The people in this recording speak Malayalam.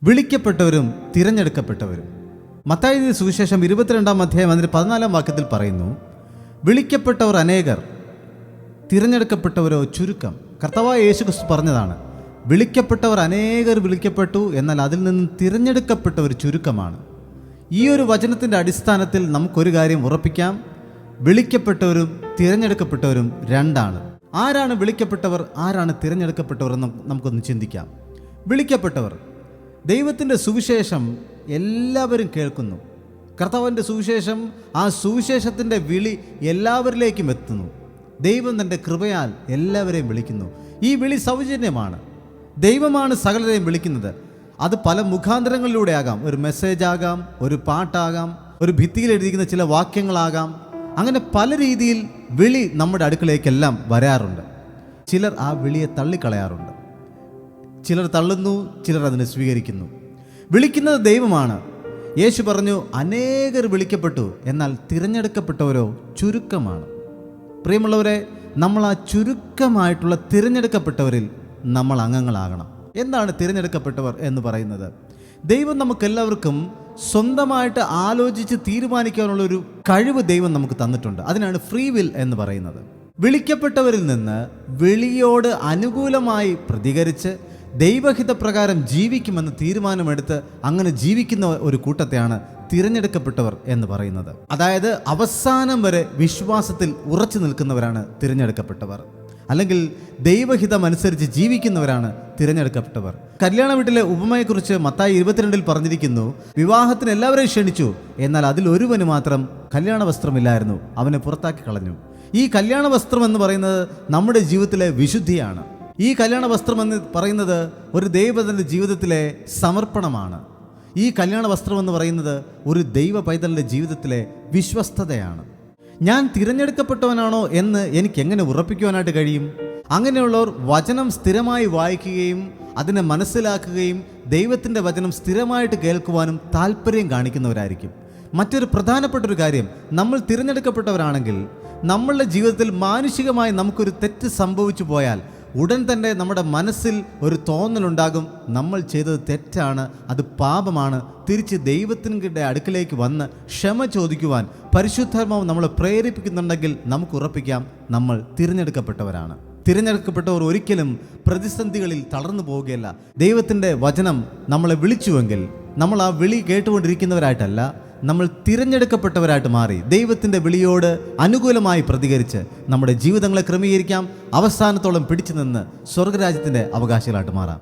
വിളിക്കപ്പെട്ടവരും തിരഞ്ഞെടുക്കപ്പെട്ടവരും. മത്തായി സുവിശേഷം 22 അധ്യായം അതിൻ്റെ 14 വാക്യത്തിൽ പറയുന്നു, വിളിക്കപ്പെട്ടവർ അനേകർ, തിരഞ്ഞെടുക്കപ്പെട്ടവരോ ചുരുക്കം. കർത്താവായ യേശുക്രിസ്തു പറഞ്ഞതാണ്, വിളിക്കപ്പെട്ടവർ അനേകർ വിളിക്കപ്പെട്ടു, എന്നാൽ അതിൽ നിന്ന് തിരഞ്ഞെടുക്കപ്പെട്ടവർ ചുരുക്കമാണ്. ഈ ഒരു വചനത്തിൻ്റെ അടിസ്ഥാനത്തിൽ നമുക്കൊരു കാര്യം ഉറപ്പിക്കാം, വിളിക്കപ്പെട്ടവരും തിരഞ്ഞെടുക്കപ്പെട്ടവരും രണ്ടാണ്. ആരാണ് വിളിക്കപ്പെട്ടവർ, ആരാണ് തിരഞ്ഞെടുക്കപ്പെട്ടവർ എന്ന് നമുക്കൊന്ന് ചിന്തിക്കാം. വിളിക്കപ്പെട്ടവർ, ദൈവത്തിൻ്റെ സുവിശേഷം എല്ലാവരും കേൾക്കുന്നു. കർത്താവിൻ്റെ സുവിശേഷം, ആ സുവിശേഷത്തിൻ്റെ വിളി എല്ലാവരിലേക്കും എത്തുന്നു. ദൈവം തൻ്റെ കൃപയാൽ എല്ലാവരെയും വിളിക്കുന്നു. ഈ വിളി സൗജന്യമാണ്. ദൈവമാണ് സകലരെയും വിളിക്കുന്നത്. അത് പല മുഖാന്തരങ്ങളിലൂടെ ആകാം. ഒരു മെസ്സേജ് ആകാം, ഒരു പാട്ടാകാം, ഒരു ഭിത്തിയിൽ എഴുതിയിരിക്കുന്ന ചില വാക്യങ്ങളാകാം. അങ്ങനെ പല രീതിയിൽ വിളി നമ്മുടെ അടുക്കളേക്കെല്ലാം വരാറുണ്ട്. ചിലർ ആ വിളിയെ തള്ളിക്കളയാറുണ്ട്. ചിലർ തള്ളുന്നു, ചിലർ അതിനെ സ്വീകരിക്കുന്നു. വിളിക്കുന്നത് ദൈവമാണ്. യേശു പറഞ്ഞു, അനേകർ വിളിക്കപ്പെട്ടു, എന്നാൽ തിരഞ്ഞെടുക്കപ്പെട്ടവരോ ചുരുക്കമാണ്. പ്രിയമുള്ളവരെ, നമ്മൾ ആ ചുരുക്കമായിട്ടുള്ള തിരഞ്ഞെടുക്കപ്പെട്ടവരിൽ നമ്മൾ അംഗങ്ങളാകണം. എന്താണ് തിരഞ്ഞെടുക്കപ്പെട്ടവർ എന്ന് പറയുന്നത്? ദൈവം നമുക്കെല്ലാവർക്കും സ്വന്തമായിട്ട് ആലോചിച്ച് തീരുമാനിക്കാനുള്ളൊരു കഴിവ് ദൈവം നമുക്ക് തന്നിട്ടുണ്ട്. അതിനാണ് ഫ്രീ വിൽ എന്ന് പറയുന്നത്. വിളിക്കപ്പെട്ടവരിൽ നിന്ന് വിളിയോട് അനുകൂലമായി പ്രതികരിച്ച് ദൈവഹിതപ്രകാരം ജീവിക്കുമെന്ന് തീരുമാനമെടുത്ത് അങ്ങനെ ജീവിക്കുന്ന ഒരു കൂട്ടത്തെയാണ് തിരഞ്ഞെടുക്കപ്പെട്ടവർ എന്ന് പറയുന്നത്. അതായത് അവസാനം വരെ വിശ്വാസത്തിൽ ഉറച്ചു നിൽക്കുന്നവരാണ് തിരഞ്ഞെടുക്കപ്പെട്ടവർ, അല്ലെങ്കിൽ ദൈവഹിതം അനുസരിച്ച് ജീവിക്കുന്നവരാണ് തിരഞ്ഞെടുക്കപ്പെട്ടവർ. കല്യാണ വീട്ടിലെ ഉപമയെക്കുറിച്ച് മത്തായി 22 പറഞ്ഞിരിക്കുന്നു, വിവാഹത്തിന് എല്ലാവരെയും ക്ഷണിച്ചു, എന്നാൽ അതിൽ ഒരുവന് മാത്രം കല്യാണ വസ്ത്രമില്ലായിരുന്നു, അവനെ പുറത്താക്കി കളഞ്ഞു. ഈ കല്യാണ വസ്ത്രം എന്ന് പറയുന്നത് നമ്മുടെ ജീവിതത്തിലെ വിശുദ്ധിയാണ്. ഈ കല്യാണ വസ്ത്രം എന്ന് പറയുന്നത് ഒരു ദൈവത്തിൻ്റെ ജീവിതത്തിലെ സമർപ്പണമാണ്. ഈ കല്യാണ വസ്ത്രം എന്ന് പറയുന്നത് ഒരു ദൈവ പൈതലിൻ്റെ ജീവിതത്തിലെ വിശ്വസ്തതയാണ്. ഞാൻ തിരഞ്ഞെടുക്കപ്പെട്ടവനാണോ എന്ന് എനിക്ക് എങ്ങനെ ഉറപ്പിക്കുവാനായിട്ട് കഴിയും? അങ്ങനെയുള്ളവർ വചനം സ്ഥിരമായി വായിക്കുകയും അതിനെ മനസ്സിലാക്കുകയും ദൈവത്തിൻ്റെ വചനം സ്ഥിരമായിട്ട് കേൾക്കുവാനും താല്പര്യം കാണിക്കുന്നവരായിരിക്കും. മറ്റൊരു പ്രധാനപ്പെട്ടൊരു കാര്യം, നമ്മൾ തിരഞ്ഞെടുക്കപ്പെട്ടവരാണെങ്കിൽ നമ്മളുടെ ജീവിതത്തിൽ മാനുഷികമായി നമുക്കൊരു തെറ്റ് സംഭവിച്ചു പോയാൽ ഉടൻ തന്നെ നമ്മുടെ മനസ്സിൽ ഒരു തോന്നലുണ്ടാകും, നമ്മൾ ചെയ്തത് തെറ്റാണ്, അത് പാപമാണ്. തിരിച്ച് ദൈവത്തിൻ്റെ അടുക്കലേക്ക് വന്ന് ക്ഷമ ചോദിക്കുവാൻ പരിശുദ്ധാത്മാവ് നമ്മളെ പ്രേരിപ്പിക്കുന്നുണ്ടെങ്കിൽ നമുക്ക് ഉറപ്പിക്കാം, നമ്മൾ തിരഞ്ഞെടുക്കപ്പെട്ടവരാണ്. തിരഞ്ഞെടുക്കപ്പെട്ടവർ ഒരിക്കലും പ്രതിസന്ധികളിൽ തളർന്നു പോവുകയല്ല. ദൈവത്തിൻ്റെ വചനം നമ്മളെ വിളിച്ചുവെങ്കിൽ നമ്മൾ ആ വിളി കേട്ടുകൊണ്ടിരിക്കുന്നവരായിട്ടല്ല, നമ്മൾ തിരഞ്ഞെടുക്കപ്പെട്ടവരായിട്ട് മാറി ദൈവത്തിൻ്റെ വിളിയോട് അനുകൂലമായി പ്രതികരിച്ച് നമ്മുടെ ജീവിതങ്ങളെ ക്രമീകരിക്കാം. അവസാനത്തോളം പിടിച്ചു നിന്ന് സ്വർഗരാജ്യത്തിൻ്റെ അവകാശികളായിട്ട് മാറാം.